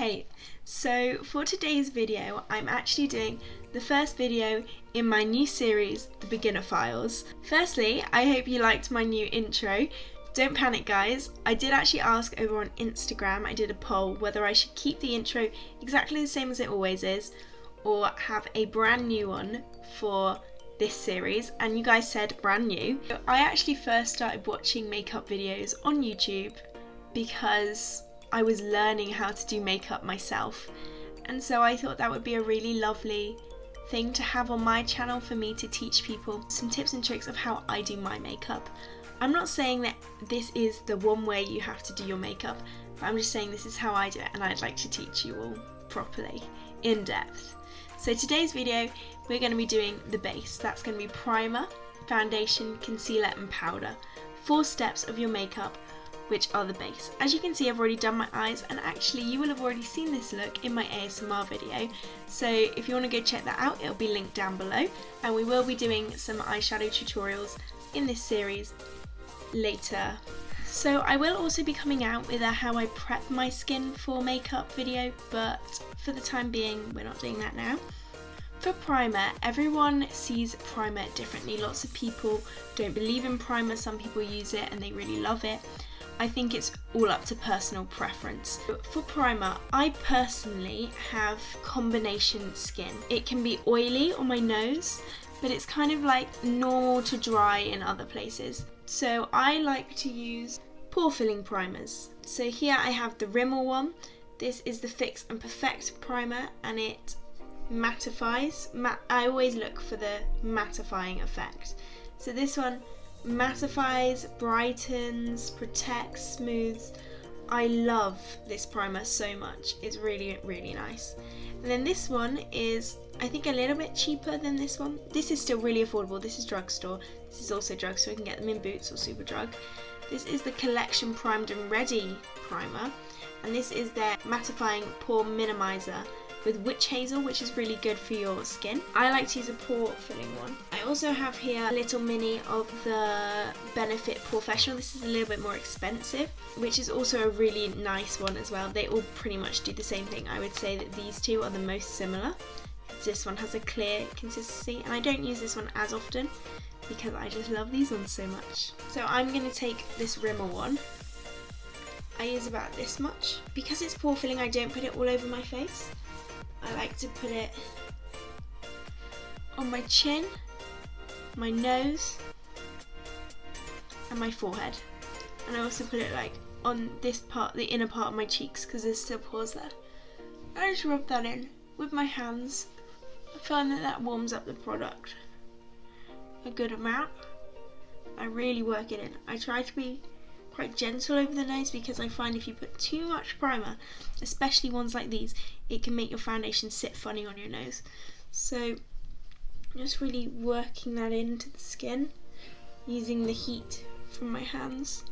Okay, so for today's video, I'm actually doing the first video in my new series, The Beginner Files. Firstly, I hope you liked my new intro. Don't panic guys, I did actually ask over on Instagram, I did a poll whether I should keep the intro exactly the same as it always is, or have a brand new one for this series, and you guys said brand new. I actually first started watching makeup videos on YouTube because I was learning how to do makeup myself, and so I thought that would be a really lovely thing to have on my channel for me to teach people some tips and tricks of how I do my makeup. I'm not saying that this is the one way you have to do your makeup, but I'm just saying this is how I do it, and I'd like to teach you all properly, in depth. So today's video we're going to be doing the base. That's going to be primer, foundation, concealer and powder. 4 steps of your makeup which are the base. As you can see, I've already done my eyes, and actually you will have already seen this look in my ASMR video, so if you want to go check that out, it'll be linked down below, and we will be doing some eyeshadow tutorials in this series later. So I will also be coming out with a how I prep my skin for makeup video, but for the time being we're not doing that now. For primer, everyone sees primer differently. Lots of people don't believe in primer, some people use it and they really love it. I think it's all up to personal preference. For primer, I personally have combination skin. It can be oily on my nose, but it's kind of like normal to dry in other places. So I like to use pore filling primers. So here I have the Rimmel one. This is the Fix and Perfect primer, and it mattifies. I always look for the mattifying effect. So this one mattifies, brightens, protects, smooths. I love this primer so much. It's really, really nice. And then this one is, I think, a little bit cheaper than this one. This is still really affordable. This is drugstore. This is also drugstore. You can get them in Boots or Superdrug. This is the Collection Primed and Ready primer, and this is their mattifying pore minimizer with witch hazel, which is really good for your skin. I like to use a pore filling one. I also have here a little mini of the Benefit Porefessional. This is a little bit more expensive, which is also a really nice one as well. They all pretty much do the same thing. I would say that these two are the most similar. This one has a clear consistency, and I don't use this one as often because I just love these ones so much. So I'm going to take this Rimmel one. I use about this much. Because it's pore filling, I don't put it all over my face. I like to put it on my chin, my nose and my forehead, and I also put it like on this part, the inner part of my cheeks, because there's still pores there. I just rub that in with my hands. I find that that warms up the product a good amount. I really work it in. I try to be quite gentle over the nose because I find if you put too much primer, especially ones like these, it can make your foundation sit funny on your nose. So just really working that into the skin using the heat from my hands,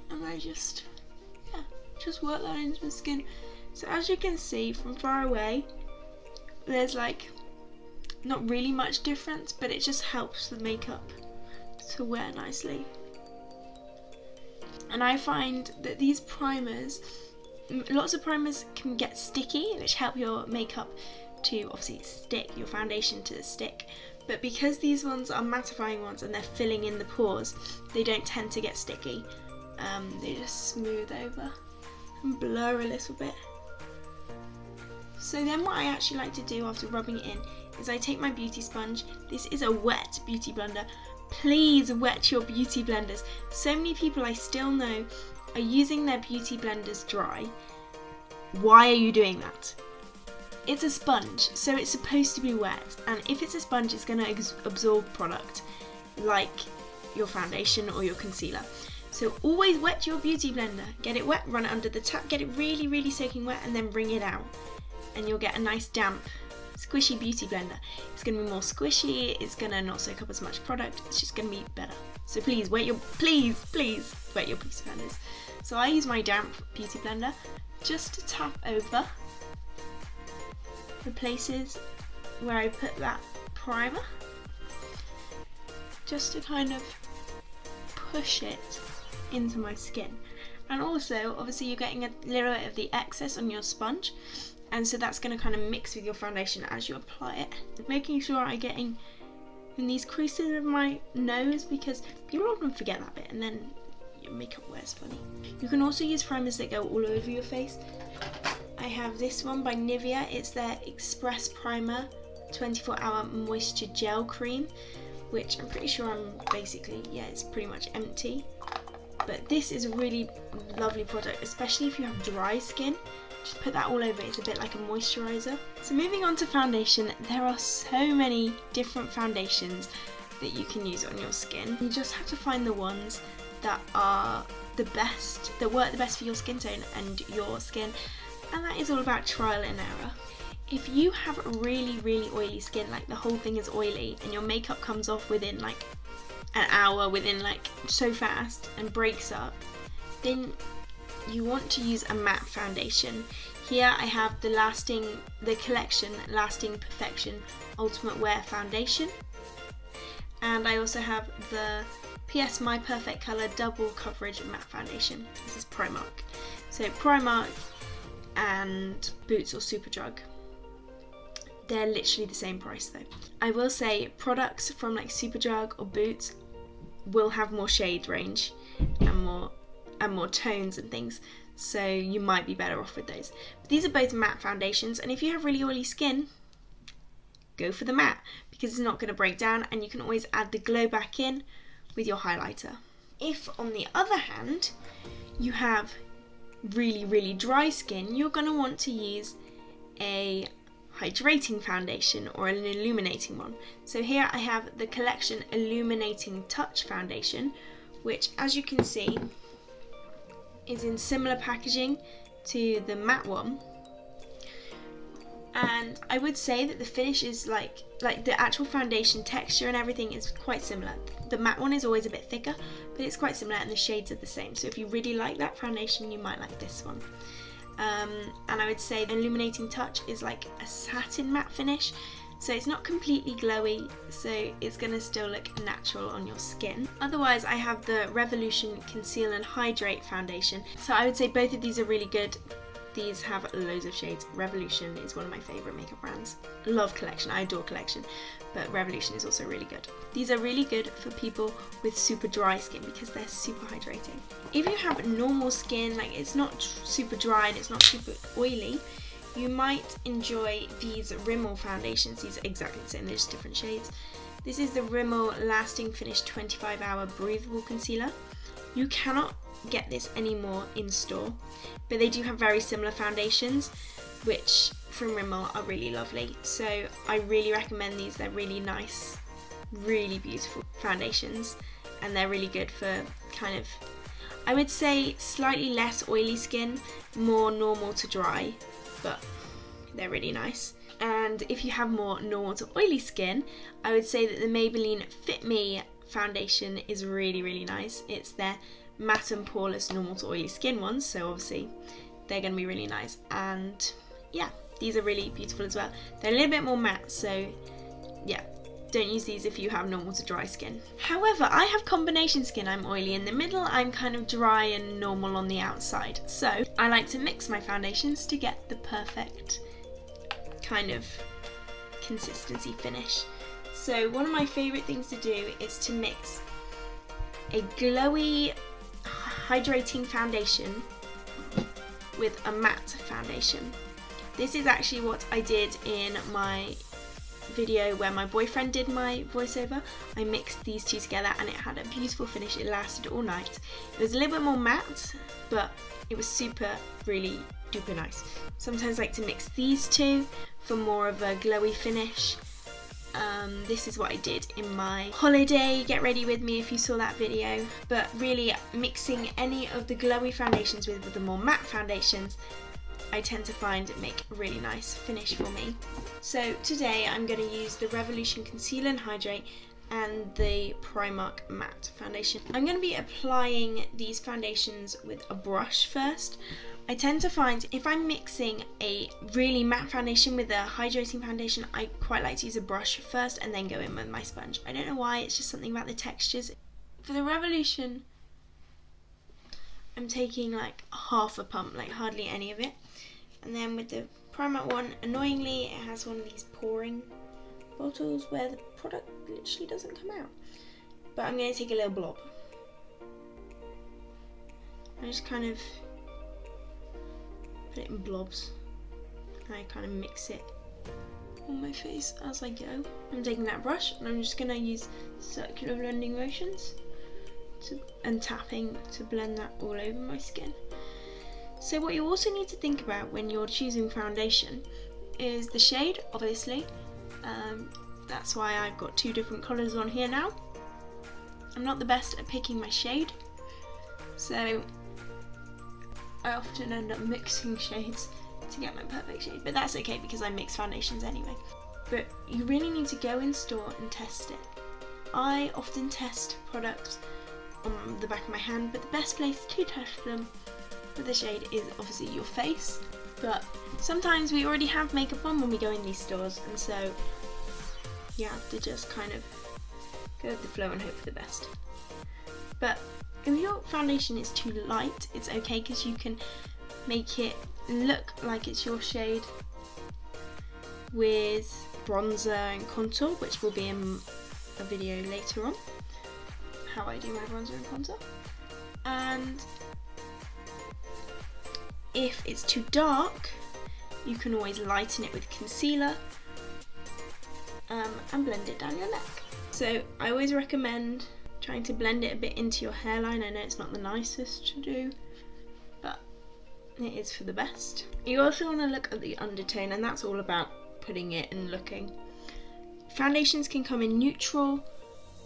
and I just work that into the skin. So as you can see from far away, there's like not really much difference, but it just helps the makeup to wear nicely. And I find that these primers, lots of primers can get sticky, which help your makeup to obviously stick, your foundation to stick, but because these ones are mattifying ones and they're filling in the pores, they don't tend to get sticky. They just smooth over and blur a little bit. So then what I actually like to do after rubbing it in is I take my beauty sponge. This is a wet beauty blender. Please wet your beauty blenders. So many people I still know are using their beauty blenders dry. Why are you doing that? It's a sponge, so it's supposed to be wet, and if it's a sponge it's going to absorb product like your foundation or your concealer. So always wet your beauty blender. Get it wet, run it under the tap, get it really, really soaking wet, and then bring it out, and you'll get a nice damp squishy beauty blender. It's going to be more squishy, it's going to not soak up as much product, it's just going to be better. So please wet your, please wet your beauty blenders. So I use my damp beauty blender just to tap over the places where I put that primer, just to kind of push it into my skin. And also, obviously, you're getting a little bit of the excess on your sponge, and so that's going to kind of mix with your foundation as you apply it. Making sure I'm getting in these creases of my nose, because people often forget that bit and then your makeup wears funny. You can also use primers that go all over your face. I have this one by Nivea. It's their Express Primer 24-hour moisture gel cream, which I'm pretty sure it's pretty much empty. But this is a really lovely product, especially if you have dry skin. Just put that all over, it's a bit like a moisturiser. So moving on to foundation, there are so many different foundations that you can use on your skin. You just have to find the ones that are the best, that work the best for your skin tone and your skin, and that is all about trial and error. If you have really, really oily skin, like the whole thing is oily, and your makeup comes off within like an hour, so fast, and breaks up, then you want to use a matte foundation. Here I have the collection Lasting Perfection Ultimate Wear Foundation, and I also have the PS My Perfect Colour Double Coverage Matte Foundation. This is Primark. So Primark and Boots or Superdrug, they're literally the same price though. I will say products from like Superdrug or Boots will have more shade range and more tones and things, so you might be better off with those. But these are both matte foundations, and if you have really oily skin, go for the matte, because it's not going to break down, and you can always add the glow back in with your highlighter. If on the other hand you have really, really dry skin, you're going to want to use a hydrating foundation or an illuminating one. So here I have the collection Illuminating Touch Foundation, which, as you can see, is in similar packaging to the matte one, and I would say that the finish is like the actual foundation texture and everything is quite similar. The matte one is always a bit thicker, but it's quite similar and the shades are the same, so if you really like that foundation, you might like this one. And I would say the Illuminating Touch is like a satin matte finish, so it's not completely glowy, so it's going to still look natural on your skin. Otherwise, I have the Revolution Conceal and Hydrate Foundation. So I would say both of these are really good. These have loads of shades. Revolution is one of my favourite makeup brands. Love Collection, I adore Collection, but Revolution is also really good. These are really good for people with super dry skin because they're super hydrating. If you have normal skin, like it's not super dry and it's not super oily, you might enjoy these Rimmel foundations. These are exactly the same, they're just different shades. This is the Rimmel Lasting Finish 25-hour Breathable Concealer. You cannot get this anymore in store, but they do have very similar foundations, which from Rimmel are really lovely. So I really recommend these. They're really nice, really beautiful foundations, and they're really good for kind of, I would say, slightly less oily skin, more normal to dry, but they're really nice. And if you have more normal to oily skin, I would say that the Maybelline Fit Me foundation is really, really nice. It's their matte and poreless normal to oily skin ones, so obviously they're going to be really nice. And yeah, these are really beautiful as well. They're a little bit more matte, so yeah, don't use these if you have normal to dry skin. However, I have combination skin. I'm oily in the middle, I'm kind of dry and normal on the outside, so I like to mix my foundations to get the perfect kind of consistency finish. So one of my favourite things to do is to mix a glowy hydrating foundation with a matte foundation. This is actually what I did in my video where my boyfriend did my voiceover. I mixed these two together and it had a beautiful finish. It lasted all night. It was a little bit more matte, but it was really duper nice. Sometimes I like to mix these two for more of a glowy finish. This is what I did in my holiday get ready with me, if you saw that video. But really, mixing any of the glowy foundations with the more matte foundations, I tend to find it make a really nice finish for me. So today I'm going to use the Revolution Conceal and Hydrate and the Primark Matte Foundation. I'm going to be applying these foundations with a brush first. I tend to find if I'm mixing a really matte foundation with a hydrating foundation, I quite like to use a brush first and then go in with my sponge. I don't know why, it's just something about the textures. For the Revolution, I'm taking like half a pump, like hardly any of it. And then with the Primark one, annoyingly, it has one of these pouring bottles where the product literally doesn't come out. But I'm going to take a little blob. I just kind of put it in blobs. And I kind of mix it on my face as I go. I'm taking that brush and I'm just going to use circular blending motions and tapping to blend that all over my skin. So what you also need to think about when you're choosing foundation is the shade, obviously. That's why I've got 2 different colours on here now. I'm not the best at picking my shade, so I often end up mixing shades to get my perfect shade, but that's okay because I mix foundations anyway. But you really need to go in store and test it. I often test products on the back of my hand, but the best place to test them with the shade is obviously your face. But sometimes we already have makeup on when we go in these stores, and so you have to just kind of go with the flow and hope for the best. But if your foundation is too light, it's okay because you can make it look like it's your shade with bronzer and contour, which will be in a video later on, how I do my bronzer and contour. And if it's too dark, you can always lighten it with concealer and blend it down your neck. So I always recommend trying to blend it a bit into your hairline. I know it's not the nicest to do, but it is for the best. You also want to look at the undertone, and that's all about putting it and looking. Foundations can come in neutral,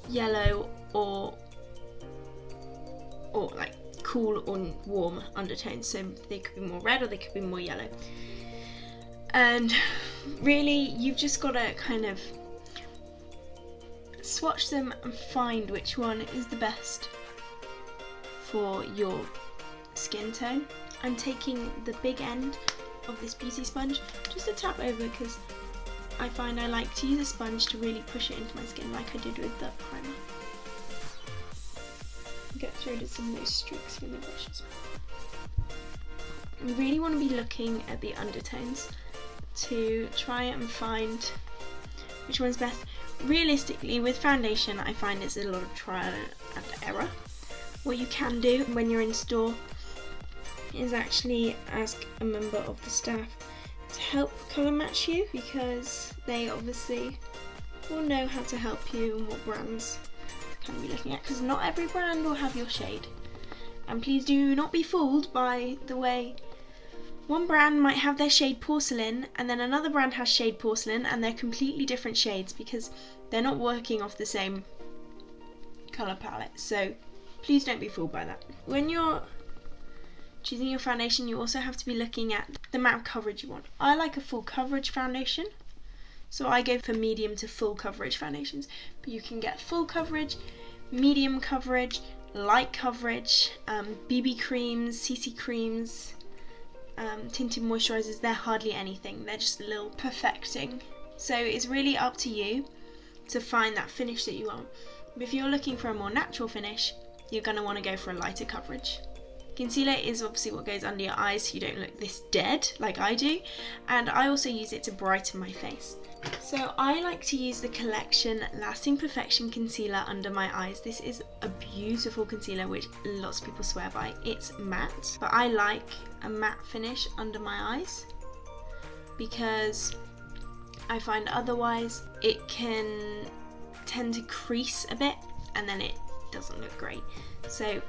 yellow, or like cool or warm undertones, so they could be more red or they could be more yellow. And really, you've just got to kind of swatch them and find which one is the best for your skin tone. I'm taking the big end of this beauty sponge just to tap over, because I find I like to use a sponge to really push it into my skin like I did with the primer. Get rid of some of those streaks with the brushes. You really want to be looking at the undertones to try and find which one's best. Realistically, with foundation, I find it's a lot of trial and error. What you can do when you're in store is actually ask a member of the staff to help colour match you, because they obviously will know how to help you and what brands to kind of be looking at, because not every brand will have your shade. And please do not be fooled by the way one brand might have their shade porcelain and then another brand has shade porcelain, and they're completely different shades because they're not working off the same colour palette. So please don't be fooled by that. When you're choosing your foundation, you also have to be looking at the amount of coverage you want. I like a full coverage foundation, so I go for medium to full coverage foundations, but you can get full coverage, medium coverage, light coverage, BB creams, CC creams, tinted moisturisers. They're hardly anything, they're just a little perfecting. So it's really up to you to find that finish that you want. But if you're looking for a more natural finish, you're going to want to go for a lighter coverage. Concealer is obviously what goes under your eyes so you don't look this dead like I do, and I also use it to brighten my face. So I like to use the Collection Lasting Perfection Concealer under my eyes. This is a beautiful concealer which lots of people swear by. It's matte, but I like a matte finish under my eyes because I find otherwise it can tend to crease a bit and then it doesn't look great. So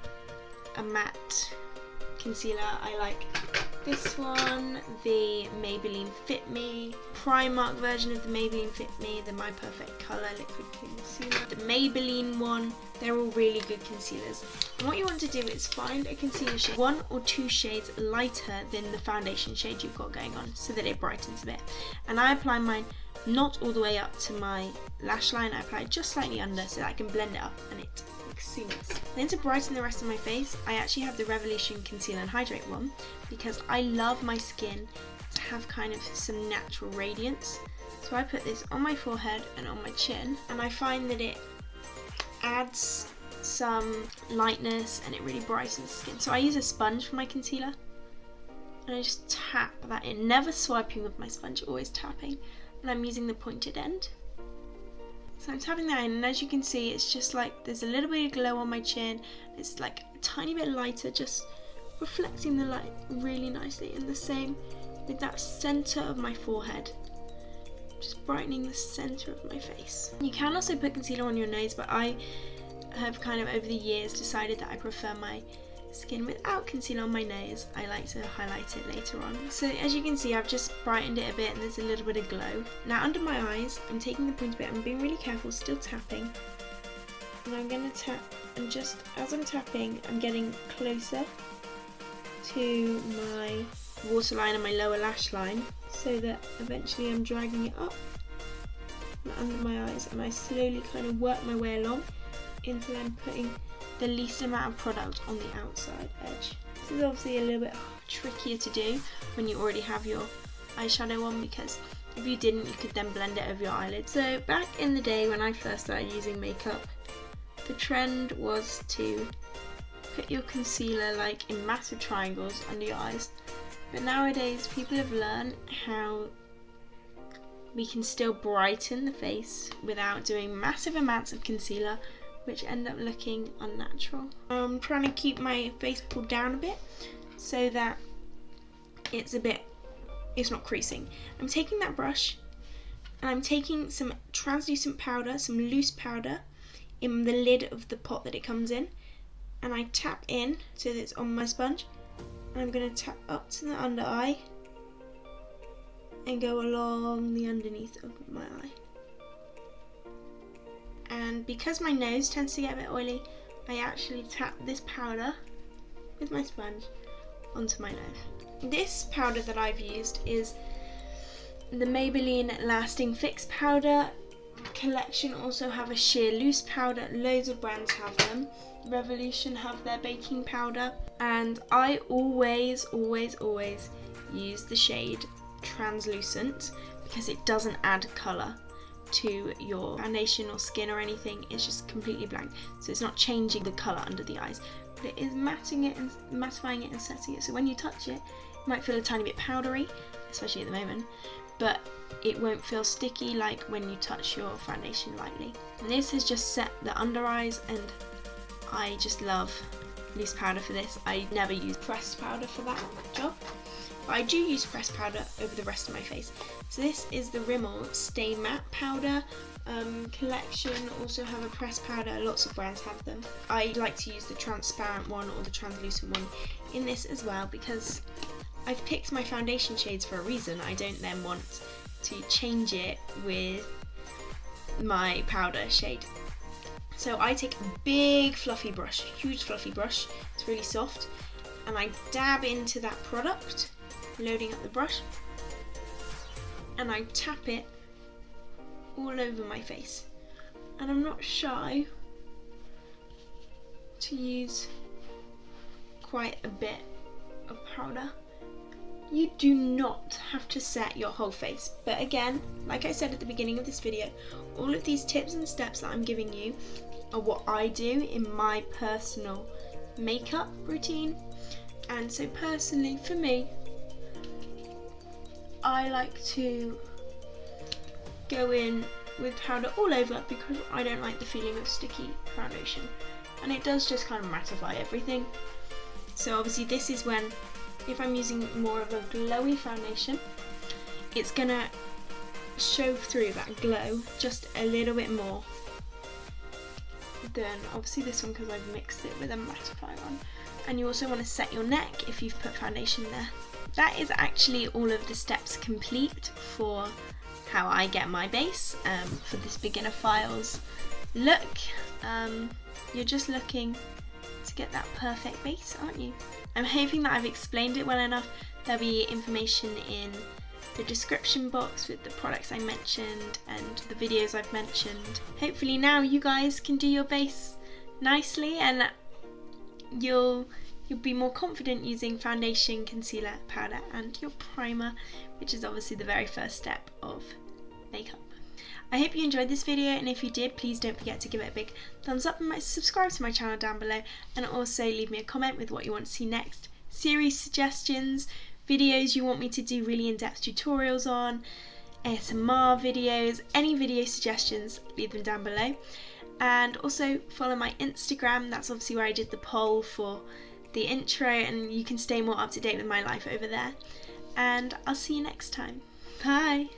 a matte concealer, I like this one, the Maybelline Fit Me, Primark version of the Maybelline Fit Me, the My Perfect Colour liquid concealer, the Maybelline one. They're all really good concealers. And what you want to do is find a concealer shade 1 or 2 shades lighter than the foundation shade you've got going on so that it brightens a bit. And I apply mine not all the way up to my lash line, I apply it just slightly under so that I can blend it up and it looks seamless. Then to brighten the rest of my face, I actually have the Revolution Conceal and Hydrate one because I love my skin to have kind of some natural radiance. So I put this on my forehead and on my chin, and I find that it adds some lightness and it really brightens the skin. So I use a sponge for my concealer and I just tap that in, never swiping with my sponge, always tapping, and I'm using the pointed end. So I'm tapping that in, and as you can see, it's just like there's a little bit of glow on my chin. It's like a tiny bit lighter, just reflecting the light really nicely. And the same with that center of my forehead, just brightening the center of my face. You can also put concealer on your nose, but I have kind of over the years decided that I prefer my skin without concealer on my nose. I like to highlight it later on. So as you can see, I've just brightened it a bit and there's a little bit of glow. Now under my eyes, I'm taking the pointy bit, I'm being really careful, still tapping. And I'm going to tap, and just as I'm tapping, I'm getting closer to my waterline and my lower lash line, so that eventually I'm dragging it up and under my eyes, and I slowly kind of work my way along until I'm putting the least amount of product on the outside edge. This is obviously a little bit trickier to do when you already have your eyeshadow on, because if you didn't, you could then blend it over your eyelids. So back in the day when I first started using makeup, the trend was to put your concealer like in massive triangles under your eyes. But nowadays people have learned how we can still brighten the face without doing massive amounts of concealer, which end up looking unnatural. I'm trying to keep my face pulled down a bit so that it's not creasing. I'm taking that brush and I'm taking some translucent powder, some loose powder, in the lid of the pot that it comes in, and I tap in so that it's on my sponge, and I'm going to tap up to the under eye and go along the underneath of my eye. And because my nose tends to get a bit oily, I actually tap this powder with my sponge onto my nose. This powder that I've used is the Maybelline Lasting Fix powder. Collection also have a sheer loose powder. Loads of brands have them. Revolution have their baking powder, and I always use the shade Translucent because it doesn't add colour to your foundation or skin or anything. It's just completely blank, so it's not changing the colour under the eyes, but it is mattifying it and setting it, so when you touch it, it might feel a tiny bit powdery, especially at the moment, but it won't feel sticky like when you touch your foundation lightly. And this has just set the under eyes, and I just love loose powder for this. I never use pressed powder for that job, but I do use pressed powder over the rest of my face. So this is the Rimmel Stay Matte powder. Collection also have a pressed powder, lots of brands have them. I like to use the transparent one or the translucent one in this as well, because I've picked my foundation shades for a reason. I don't then want to change it with my powder shade. So I take a big fluffy brush, huge fluffy brush, it's really soft, and I dab into that product, loading up the brush, and I tap it all over my face. And I'm not shy to use quite a bit of powder. You do not have to set your whole face, but again, like I said at the beginning of this video, all of these tips and steps that I'm giving you are what I do in my personal makeup routine. And so personally, for me, I like to go in with powder all over because I don't like the feeling of sticky foundation, and it does just kind of mattify everything. So obviously this is when, if I'm using more of a glowy foundation, it's gonna show through that glow just a little bit more than obviously this one, because I've mixed it with a mattifier one. And you also want to set your neck if you've put foundation there. That is actually all of the steps complete for how I get my base for this beginner files look. You're just looking to get that perfect base, aren't you? I'm hoping that I've explained it well enough. There'll be information in the description box with the products I mentioned and the videos I've mentioned. Hopefully now you guys can do your base nicely, and you'll be more confident using foundation, concealer, powder and your primer, which is obviously the very first step of makeup. I hope you enjoyed this video, and if you did, please don't forget to give it a big thumbs up and subscribe to my channel down below, and also leave me a comment with what you want to see next, series suggestions, videos you want me to do really in-depth tutorials on, ASMR videos, any video suggestions, leave them down below. And also follow my Instagram, that's obviously where I did the poll for the intro, and you can stay more up to date with my life over there. And I'll see you next time. Bye!